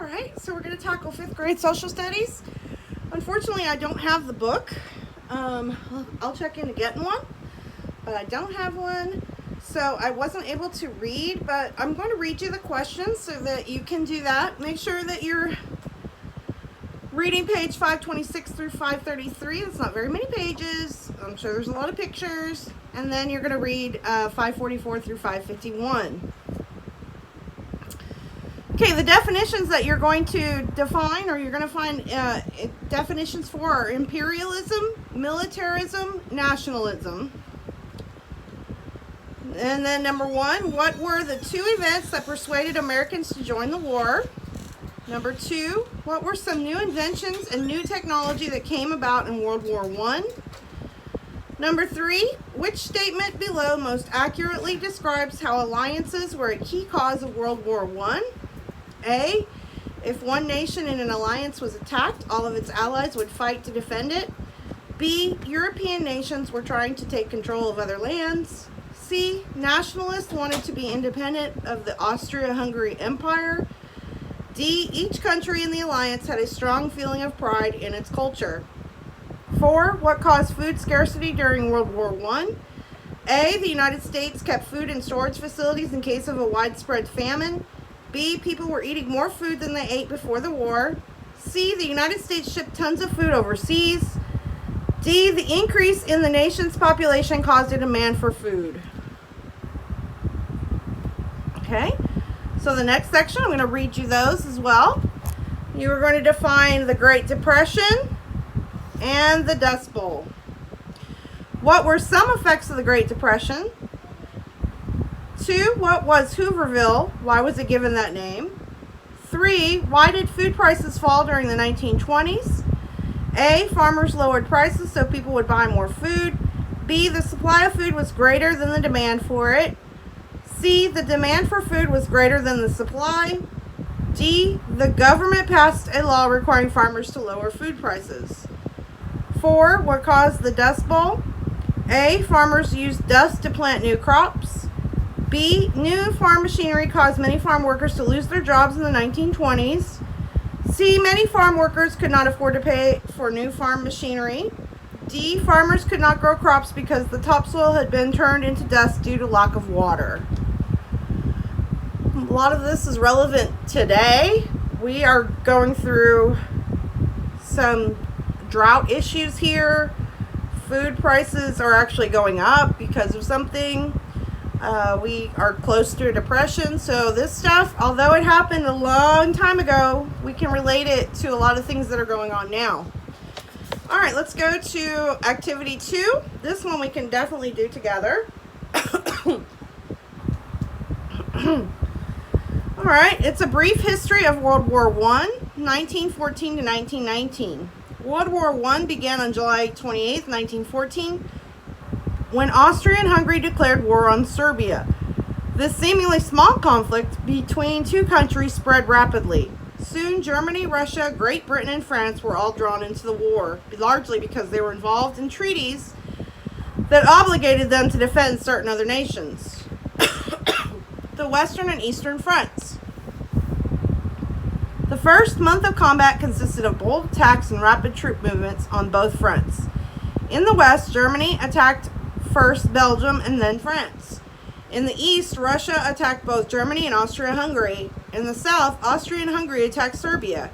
right, so we're going to tackle 5th grade social studies. Unfortunately, I don't have the book. I'll check into getting one, but I don't have one. So I wasn't able to read, but I'm going to read you the questions so that you can do that. Make sure that you're reading page 526 through 533. It's not very many pages. I'm sure there's a lot of pictures. And then you're going to read 544 through 551. Okay, the definitions that you're going to define, or you're going to find definitions for, are imperialism, militarism, nationalism. And then number 1, what were the 2 events that persuaded Americans to join the war? Number 2, what were some new inventions and new technology that came about in World War I? Number 3, which statement below most accurately describes how alliances were a key cause of World War I? A, if one nation in an alliance was attacked, all of its allies would fight to defend it. B, European nations were trying to take control of other lands. C, nationalists wanted to be independent of the Austria-Hungary Empire. D, each country in the alliance had a strong feeling of pride in its culture. 4, what caused food scarcity during World War I? A, the United States kept food in storage facilities in case of a widespread famine. B, people were eating more food than they ate before the war. C, the United States shipped tons of food overseas. D, the increase in the nation's population caused a demand for food. Okay, so the next section, I'm going to read you those as well. You are going to define the Great Depression and the Dust Bowl. What were some effects of the Great Depression? 2, what was Hooverville? Why was it given that name? 3, why did food prices fall during the 1920s? A, farmers lowered prices so people would buy more food. B, the supply of food was greater than the demand for it. C, the demand for food was greater than the supply. D, the government passed a law requiring farmers to lower food prices. 4, what caused the Dust Bowl? A, farmers used dust to plant new crops. B, new farm machinery caused many farm workers to lose their jobs in the 1920s. C, many farm workers could not afford to pay for new farm machinery. D, farmers could not grow crops because the topsoil had been turned into dust due to lack of water. A lot of this is relevant today. We are going through some drought issues here. Food prices are actually going up because of something. We are close to a depression, so this stuff, although it happened a long time ago, we can relate it to a lot of things that are going on now. All right, let's go to activity 2. This one we can definitely do together. All right, it's a brief history of World War I, 1914 to 1919. World War I began on July 28, 1914, when Austria and Hungary declared war on Serbia. This seemingly small conflict between 2 countries spread rapidly. Soon, Germany, Russia, Great Britain, and France were all drawn into the war, largely because they were involved in treaties that obligated them to defend certain other nations. The Western and Eastern Fronts. The first month of combat consisted of bold attacks and rapid troop movements on both fronts. In the West, Germany attacked first Belgium and then France. In the East, Russia attacked both Germany and Austria-Hungary. In the South, Austria and Hungary attacked Serbia.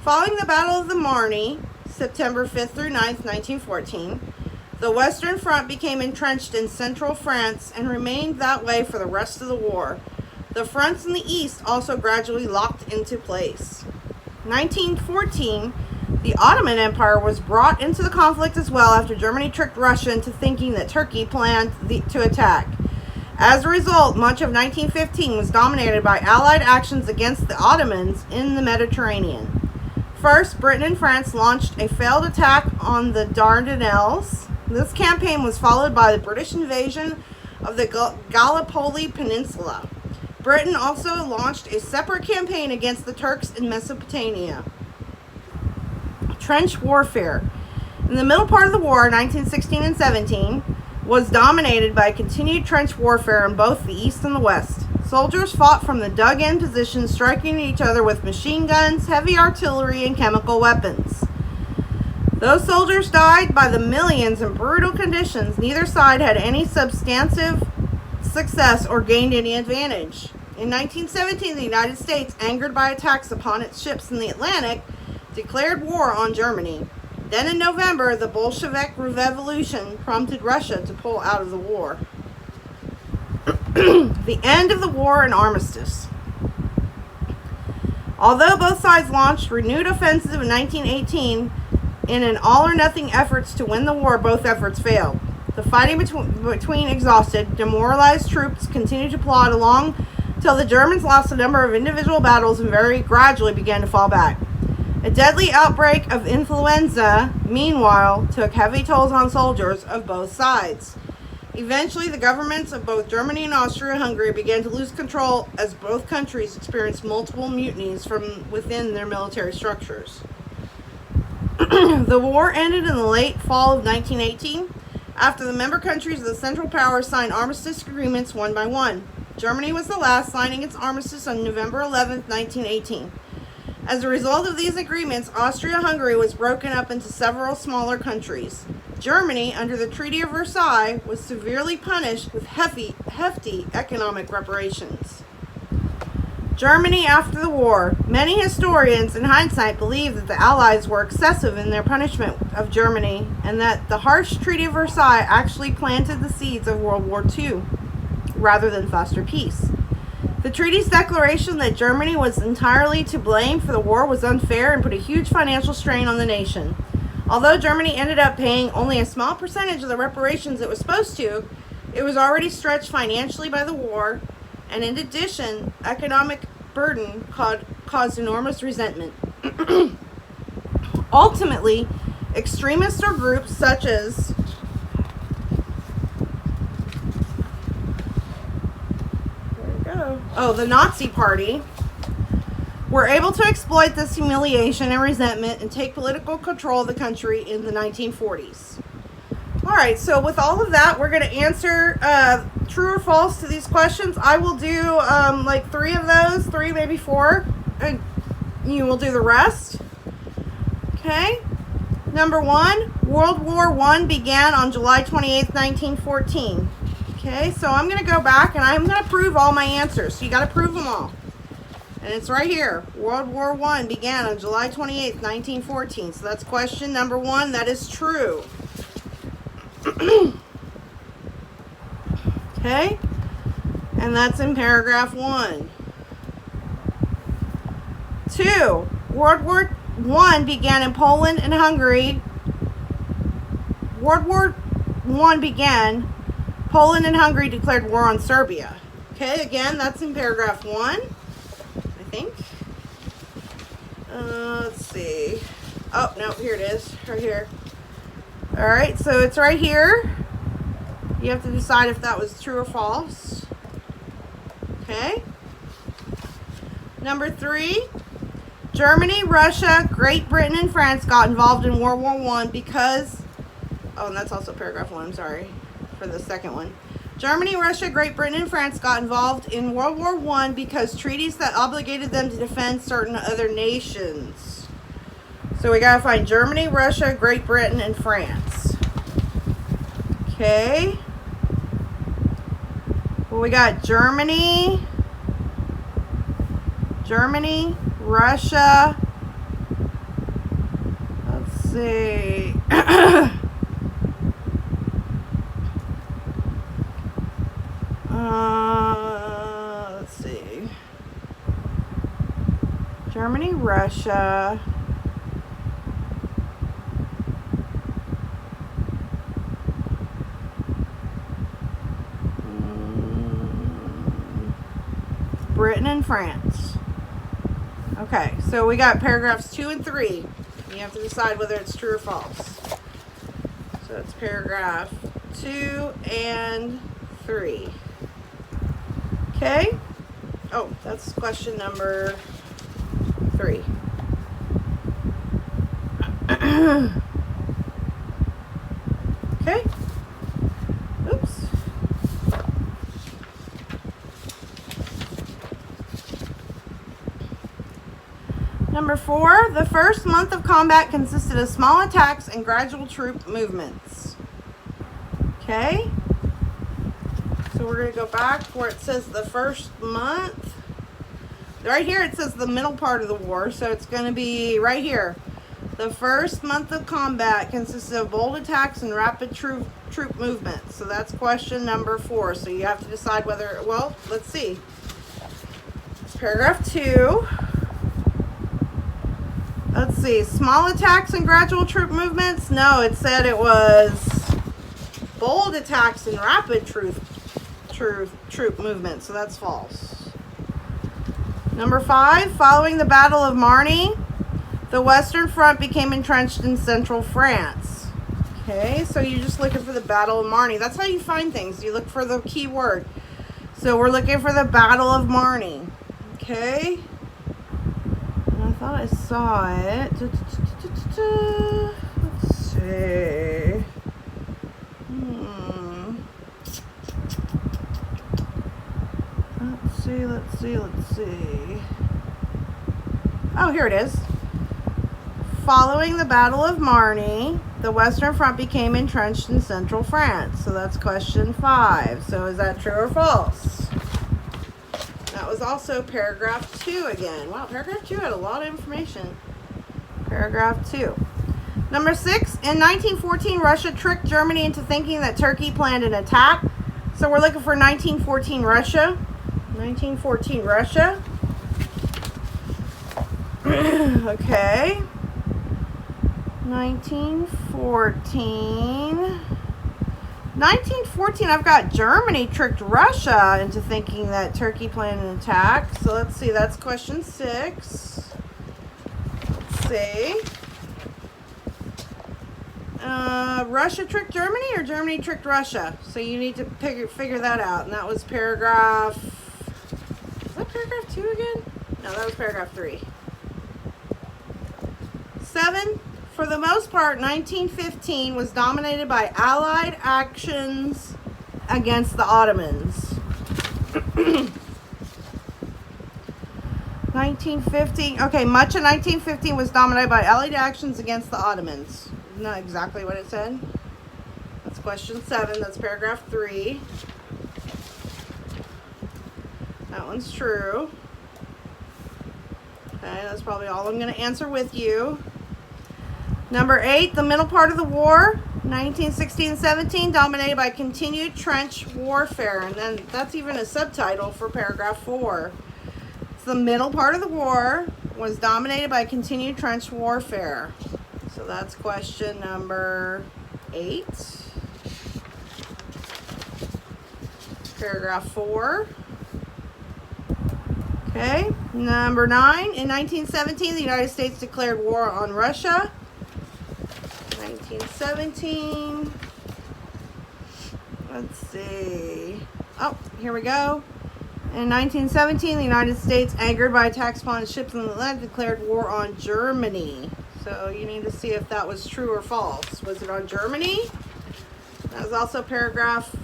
Following the Battle of the Marne, September 5th through 9th, 1914, the Western Front became entrenched in central France and remained that way for the rest of the war. The fronts in the East also gradually locked into place. 1914, the Ottoman Empire was brought into the conflict as well after Germany tricked Russia into thinking that Turkey planned to attack. As a result, much of 1915 was dominated by Allied actions against the Ottomans in the Mediterranean. First, Britain and France launched a failed attack on the Dardanelles. This campaign was followed by the British invasion of the Gallipoli Peninsula. Britain also launched a separate campaign against the Turks in Mesopotamia. Trench warfare. In the middle part of the war, 1916 and 17, was dominated by continued trench warfare in both the East and the West. Soldiers fought from the dug-in positions, striking each other with machine guns, heavy artillery, and chemical weapons. Though soldiers died by the millions in brutal conditions, neither side had any substantive success or gained any advantage. In 1917, the United States, angered by attacks upon its ships in the Atlantic, declared war on Germany. Then in November, the Bolshevik Revolution prompted Russia to pull out of the war. The end of the war and armistice. Although both sides launched renewed offensives in 1918 in an all-or-nothing efforts to win the war, both efforts failed. The fighting between exhausted, demoralized troops continued to plod along till the Germans lost a number of individual battles and very gradually began to fall back. A deadly outbreak of influenza, meanwhile, took heavy tolls on soldiers of both sides. Eventually, the governments of both Germany and Austria-Hungary began to lose control as both countries experienced multiple mutinies from within their military structures. The war ended in the late fall of 1918 after the member countries of the Central Powers signed armistice agreements one by one. Germany was the last, signing its armistice on November 11, 1918. As a result of these agreements, Austria-Hungary was broken up into several smaller countries. Germany, under the Treaty of Versailles, was severely punished with hefty economic reparations. Germany after the war. Many historians, in hindsight, believe that the Allies were excessive in their punishment of Germany and that the harsh Treaty of Versailles actually planted the seeds of World War II rather than foster peace. The treaty's declaration that Germany was entirely to blame for the war was unfair and put a huge financial strain on the nation. Although Germany ended up paying only a small percentage of the reparations it was supposed to, it was already stretched financially by the war, and in addition, economic burden caused enormous resentment. Ultimately, extremists or groups such as the Nazi Party were able to exploit this humiliation and resentment and take political control of the country in the 1940s. Alright, so with all of that, we're going to answer true or false to these questions. I will do like 3 of those, 3, maybe 4, and you will do the rest. Okay? Number 1, World War I began on July 28th, 1914. Okay, so I'm going to go back and I'm going to prove all my answers. So you got to prove them all. And it's right here. World War I began on July 28th, 1914. So that's question number 1. That is true. Okay? And that's in paragraph 1. 2. World War I began in Poland and Hungary. World War I began. Poland and Hungary declared war on Serbia. Okay, again, that's in paragraph 1, I think. Let's see. Oh, no, here it is. Right here. Alright, so it's right here. You have to decide if that was true or false. Okay. Number 3. Germany, Russia, Great Britain, and France got involved in World War I because... Oh, and that's also paragraph 1, I'm sorry. For the second one. Germany, Russia, Great Britain, and France got involved in World War I because treaties that obligated them to defend certain other nations. So we gotta find Germany, Russia, Great Britain, and France. Okay. Well, we got Germany, Russia. Let's see. Let's see. Germany, Russia. Britain and France. Okay, so we got paragraphs 2 and 3. You have to decide whether it's true or false. So it's paragraph 2 and 3. Okay. Oh, that's question number 3. Okay. Oops. Number 4, the first month of combat consisted of small attacks and gradual troop movements. Okay, so we're going to go back where it says the first month. Right here it says the middle part of the war, so it's going to be right here. The first month of combat consisted of bold attacks and rapid troop movements. So that's question number 4. So you have to decide whether, well, let's see. It's paragraph 2. Let's see. Small attacks and gradual troop movements? No, it said it was bold attacks and rapid troop movements. So that's false. Number 5. Following the Battle of Marne, the Western Front became entrenched in central France. Okay, so you're just looking for the Battle of Marne. That's how you find things. You look for the key word. So we're looking for the Battle of Marne. Okay. And I thought I saw it. Let's see. Let's see. Oh, here it is. Following the Battle of Marne, the Western Front became entrenched in central France. So that's question 5. So is that true or false? That was also paragraph 2 again. Wow, paragraph 2 had a lot of information. Paragraph 2. Number 6, in 1914, Russia tricked Germany into thinking that Turkey planned an attack. So we're looking for 1914 Russia. 1914 Russia. Okay. 1914, I've got Germany tricked Russia into thinking that Turkey planned an attack. So let's see, that's question 6. Let's see. Russia tricked Germany or Germany tricked Russia? So you need to figure that out. And that was paragraph... Is that paragraph 2 again? No, that was paragraph 3. 7. For the most part, 1915 was dominated by Allied actions against the Ottomans. 1915. Okay, much of 1915 was dominated by Allied actions against the Ottomans. Not exactly what it said. That's question 7. That's paragraph 3. That one's true. Okay, that's probably all I'm going to answer with you. Number 8, the middle part of the war, 1916-17, dominated by continued trench warfare. And then that's even a subtitle for paragraph 4. So the middle part of the war was dominated by continued trench warfare. So that's question number 8. Paragraph 4. Okay, number 9. In 1917, the United States declared war on Russia. 1917. Let's see. Oh, here we go. In 1917, the United States, angered by attacks upon ships in the Atlantic, declared war on Germany. So you need to see if that was true or false. Was it on Germany? That was also paragraph